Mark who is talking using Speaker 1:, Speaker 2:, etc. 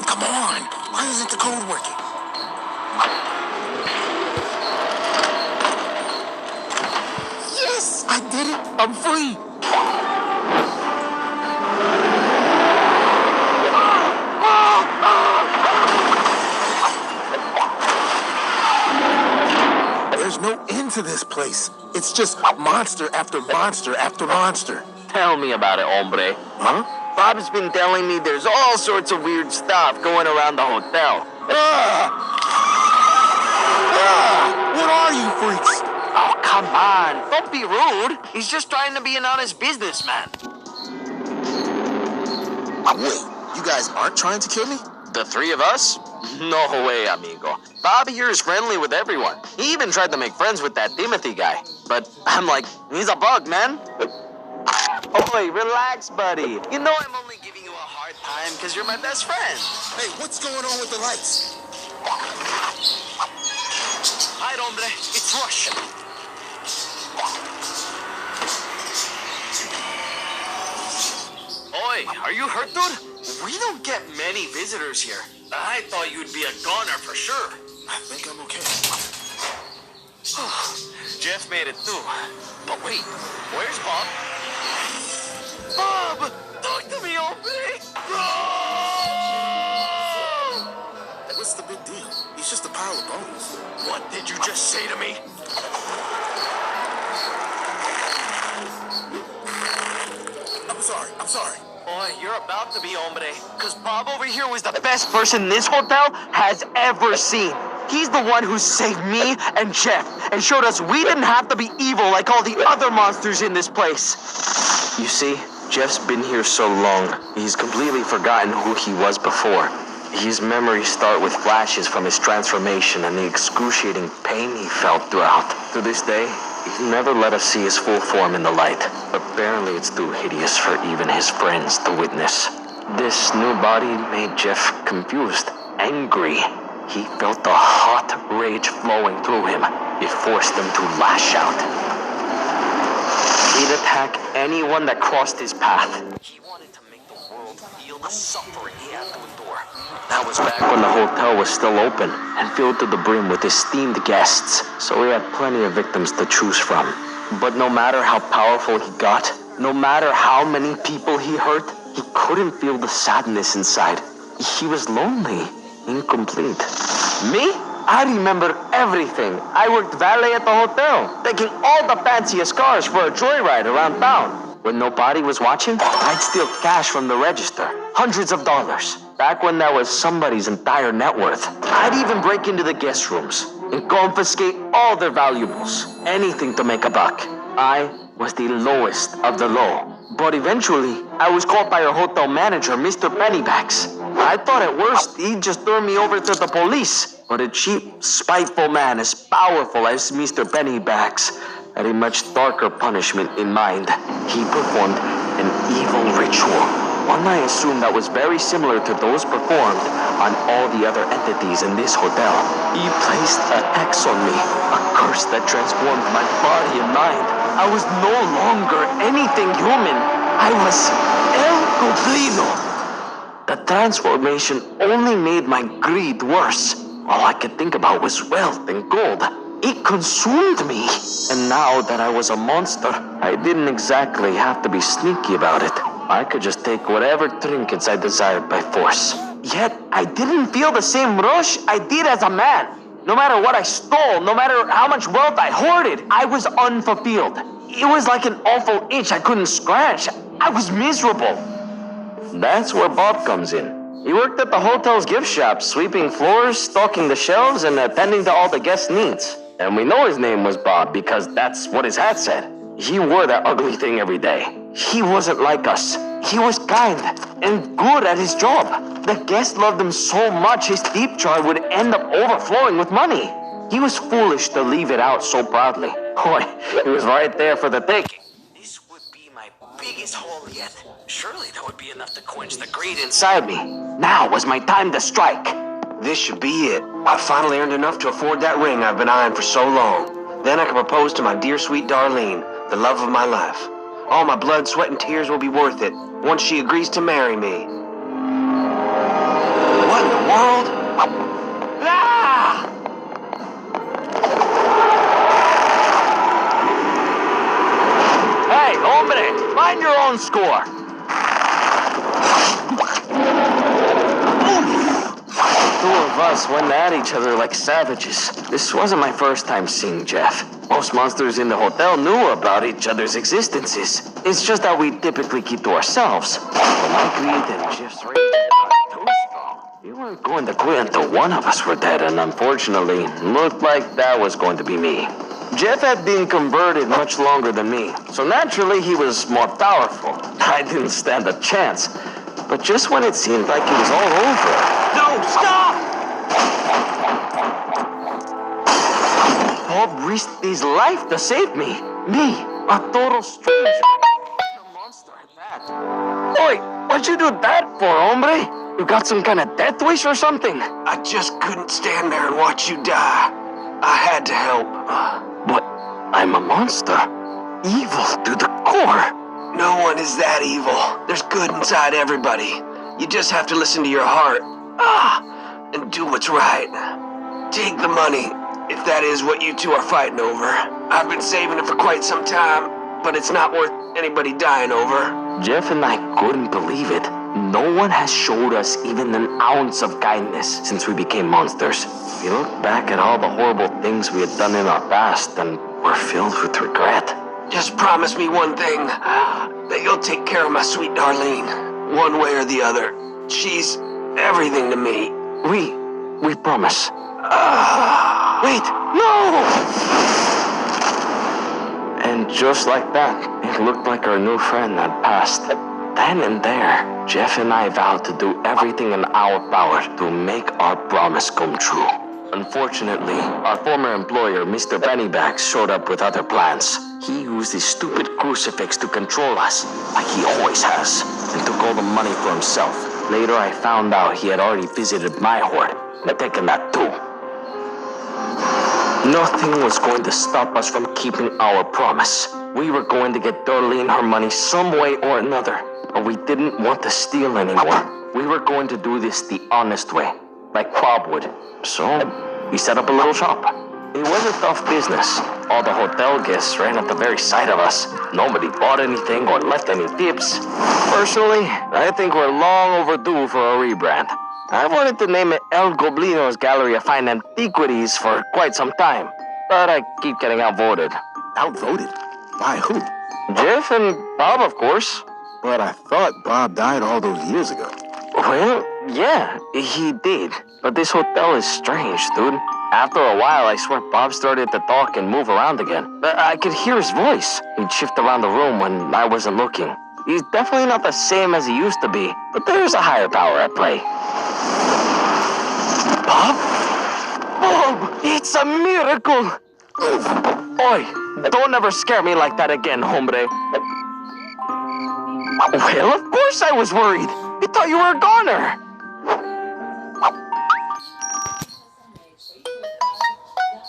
Speaker 1: Come on. Why isn't the code working? Yes, I did it. I'm free. There's no end to this place. It's just monster after monster after monster.
Speaker 2: Tell me about it, hombre.
Speaker 1: Huh?
Speaker 2: Bob's been telling me there's all sorts of weird stuff going around the hotel.
Speaker 1: What are you freaks?
Speaker 2: Oh, come on. Don't be rude. He's just trying to be an honest businessman.
Speaker 1: Wait, you guys aren't trying to kill me?
Speaker 2: The three of us? No way, amigo. Bob here is friendly with everyone. He even tried to make friends with that Timothy guy. But I'm like, he's a bug, man. Oi, relax, buddy. You know I'm only giving you a hard time because you're my best friend.
Speaker 1: Hey, what's going on with the lights?
Speaker 2: Hi, hombre. It's Rush. Oi, are you hurt, dude? We don't get many visitors here. I thought you'd be a goner for sure.
Speaker 1: I think I'm okay.
Speaker 2: Jeff made it too. But wait, where's Bob? Bob! Talk to me, hombre!
Speaker 1: What's the big deal? He's just a pile of bones.
Speaker 2: What did you just say to me?
Speaker 1: I'm sorry.
Speaker 2: Boy, you're about to be, hombre. Because Bob over here was the best person this hotel has ever seen. He's the one who saved me and Jeff and showed us we didn't have to be evil like all the other monsters in this place. You see, Jeff's been here so long, he's completely forgotten who he was before. His memories start with flashes from his transformation and the excruciating pain he felt throughout. To this day, he never let us see his full form in the light. Apparently it's too hideous for even his friends to witness. This new body made Jeff confused, angry. He felt the hot rage flowing through him. It forced him to lash out. He'd attack anyone that crossed his path. He wanted to make the world feel the suffering he had to endure. That was back when the hotel was still open and filled to the brim with esteemed guests, so he had plenty of victims to choose from. But no matter how powerful he got, no matter how many people he hurt, he couldn't feel the sadness inside. He was lonely, incomplete. Me? I remember everything. I worked valet at the hotel, taking all the fanciest cars for a joyride around town. When nobody was watching, I'd steal cash from the register, hundreds of dollars. Back when that was somebody's entire net worth. I'd even break into the guest rooms and confiscate all their valuables, anything to make a buck. I was the lowest of the low. But eventually, I was caught by our hotel manager, Mr. Pennybags. I thought at worst he'd just throw me over to the police. But a cheap, spiteful man as powerful as Mr. Pennybags had a much darker punishment in mind. He performed an evil ritual, one I assumed that was very similar to those performed on all the other entities in this hotel. He placed a hex on me, a curse that transformed my body and mind. I was no longer anything human. I was El Goblino. The transformation only made my greed worse. All I could think about was wealth and gold. It consumed me. And now that I was a monster, I didn't exactly have to be sneaky about it. I could just take whatever trinkets I desired by force. Yet, I didn't feel the same rush I did as a man. No matter what I stole, no matter how much wealth I hoarded, I was unfulfilled. It was like an awful itch I couldn't scratch. I was miserable. That's where Bob comes in. He worked at the hotel's gift shop, sweeping floors, stocking the shelves, and attending to all the guests' needs. And we know his name was Bob because that's what his hat said. He wore that ugly thing every day. He wasn't like us. He was kind and good at his job. The guests loved him so much his tip jar would end up overflowing with money. He was foolish to leave it out so proudly. Boy, he was right there for the taking. This would be my biggest haul yet. Surely that would be enough to quench the greed inside me. Now was my time to strike.
Speaker 3: This should be it. I finally earned enough to afford that ring I've been eyeing for so long. Then I can propose to my dear sweet Darlene, the love of my life. All my blood, sweat, and tears will be worth it once she agrees to marry me. What? world?
Speaker 2: Ah! Hey, hombre, find your own score. The two of us went at each other like savages. This wasn't my first time seeing Jeff. Most monsters in the hotel knew about each other's existences. It's just that we typically keep to ourselves. But my greed and Jeff's rage were too strong. We weren't going to quit until one of us were dead, and unfortunately, looked like that was going to be me. Jeff had been converted much longer than me, so naturally he was more powerful. I didn't stand a chance. But just when it seemed like it was all over...
Speaker 3: No, stop!
Speaker 2: Bob risked his life to save me. Me, a total stranger. A monster at that. Oi, what'd you do that for, hombre? You got some kind of death wish or something?
Speaker 3: I just couldn't stand there and watch you die. I had to help.
Speaker 2: But I'm a monster. Evil to the core.
Speaker 3: No one is that evil. There's good inside everybody. You just have to listen to your heart. And do what's right. Take the money, if that is what you two are fighting over. I've been saving it for quite some time, but it's not worth anybody dying over.
Speaker 2: Jeff and I couldn't believe it. No one has showed us even an ounce of kindness since we became monsters. We look back at all the horrible things we had done in our past and were filled with regret.
Speaker 3: Just promise me one thing, that you'll take care of my sweet Darlene, one way or the other. She's everything to me.
Speaker 2: We promise. Wait, no! And just like that, it looked like our new friend had passed. Then and there, Jeff and I vowed to do everything in our power to make our promise come true. Unfortunately, our former employer, Mr. Pennybags, showed up with other plans. He used his stupid crucifix to control us, like he always has, and took all the money for himself. Later, I found out he had already visited my hoard, and taken that too. Nothing was going to stop us from keeping our promise. We were going to get Darlene her money some way or another, but we didn't want to steal anymore. We were going to do this the honest way, like Bob would. So, we set up a little shop. It was a tough business. All the hotel guests ran at the very sight of us. Nobody bought anything or left any tips. Personally, I think we're long overdue for a rebrand. I wanted to name it El Goblino's Gallery of Fine Antiquities for quite some time, but I keep getting outvoted.
Speaker 1: Outvoted? By who?
Speaker 2: Jeff and Bob, of course.
Speaker 1: But I thought Bob died all those years ago.
Speaker 2: Well, yeah, he did. But this hotel is strange, dude. After a while, I swear Bob started to talk and move around again. I could hear his voice. He'd shift around the room when I wasn't looking. He's definitely not the same as he used to be, but there's a higher power at play. Bob? Bob! It's a miracle! Oi, don't ever scare me like that again, hombre. Well, of course I was worried. I thought you were a goner.